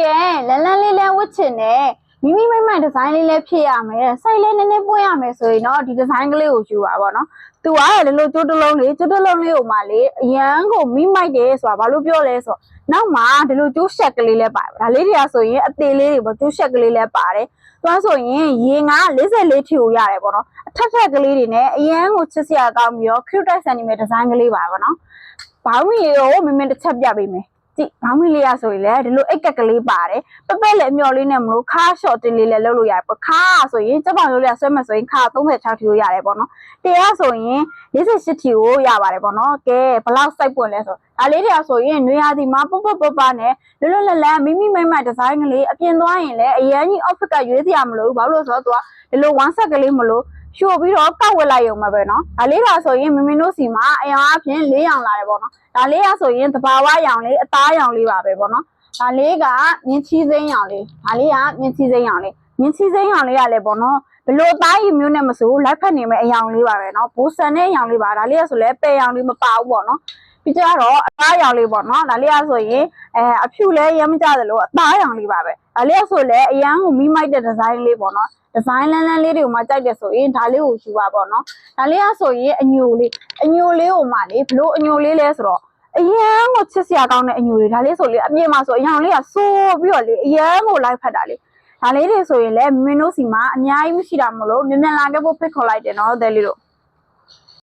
ကဲလန်လေးလဲဝတ်ချင်တယ်မိမိဒီဇိုင်းလေးလဲဖြည့်ရမယ်စိုက်လဲနည်းနည်းပွင့်ရမယ်ဆိုရင်တော့ဒီဒီဇိုင်းကလေးကိုယူပါပေါ့နော်သူကလည်းလို့ကျိုးတစ်လုံးလေးကိုမှလေအရန်ကိုမိမိုက်တယ်ဆိုတာဘာလို့ပြောလဲဆိုနောက်မှာဒီလိုကျိုးရှက်ကလေးလဲပါတယ်ဒါလေးတွေကဆိုရင်အသေးလေးတွေပေါ့ကျိုးရှက်ကလေးလဲပါတယ်သူကဆိုရင်ရေငါ44ထီကိုရတယ်ပေါ့နော်အထက်ကလေးတွေနဲ့အရန်ကိုချစ်စရာကောင်းပြီးတော့ cute type centimeter ဒီဇိုင်းကလေးပါပေါ့နော်ဘောင်းမီကိုမင်းတစ်ချက်ပြပေးမယ်ကြည့်ဘောင်းမီလေးရဆိုရင်လည်းဒီလိုအိတ်ကက်ကလေးပါတယ်ပပက်လည်းအမျော်လေးနဲ့မလို့ခါရှော့တင်လေးလည်းလုပ်လို့ရတယ်ပေါ့ခါဆိုရင်စက်ပောင်ရိုးလေးဆွဲမယ်ဆိုရင်ခါ36ထီကိုရတယ်ပေါ့နော်တရားဆိုရင်48ထီကိုရပါတယ်ပေါ့နော်ကဲဘလောက်စိုက်ပွင့်လဲဆိုဒါလေးတွေကဆိုရင်နွေရာသီမှာပုတ်ပနဲ့လွတ်လပ်မိမိဒီဇိုင်းကလေးအပြင်သွားရင်လည်းအရန်ကြီး outfit ကရွေးစရာမလိုဘူးဘာလို့လဲဆိုတော့သူကဒီလို one set ကလေးမလို့ရှို့ပြီးတော့ကောက်ဝက်လိုက်ရုံပဲပဲနော်ဒါလေးကဆိုရင်မင်းတို့စီမှာအရောင်အပြင်4ရောင်လာတယ်ပေါ့နော်ဒါလေးကဆိုရင်တဘာဝရောင်လေးအသားရောင်လေးပါပဲပေါ့နော်ဒါလေးကမြင်းချီးစိမ်းရောင်လေးဒါလေးကမြင်းချီးစိမ်းရောင်လေးမြင်းချီးစိမ်းရောင်လေးကလည်းပေါ့နော်ဘလို့အသားရည်မျိုးနဲ့မဆိုလိုက်ဖက်နေမဲ့အရောင်လေးပါပဲနော်ဘိုးဆန်တဲ့အရောင်လေးပါဒါလေးကဆိုလဲပေရောင်လေးမပါဘူးပေါ့နော်ပြီးကြတော့အသားရောင်လေးပေါ့နော်ဒါလေးကဆိုရင်အဖြူလဲရမ်းမကြသလိုအသားရောင်လေးပါပဲဒါလေးကဆိုလဲအရန်ကိုမိမိုက်တဲ့ဒီဇိုင်းလေးပေါ့နော်ဒီဇိုင်းလန်းလေးတွေကိုမှကြိုက်တယ်ဆိုရင်ဒါလေးကိုယူပါပေါ့နော်ဒါလေးကဆိုရင်အညိုလေးကိုမှလေဘလို့အညိုလေးလဲဆိုတော့အရန်ကိုချစ်စရာကောင်းတဲ့အညိုလေးဒါလေးဆိုလေအပြင်မှာဆိုအရောင်လေးကဆိုးပြီးတော့လေအရန်ကိုလိုက်ဖက်တာလေဒါလေးတွေဆိုရင်လည်းမင်းတို့စီမှာအများကြီးမရှိတာမလို့မြန်လာခဲ့ဖို့ဖိတ်ခေါ်လိုက်တယ်နော်တဲ့လေးတို့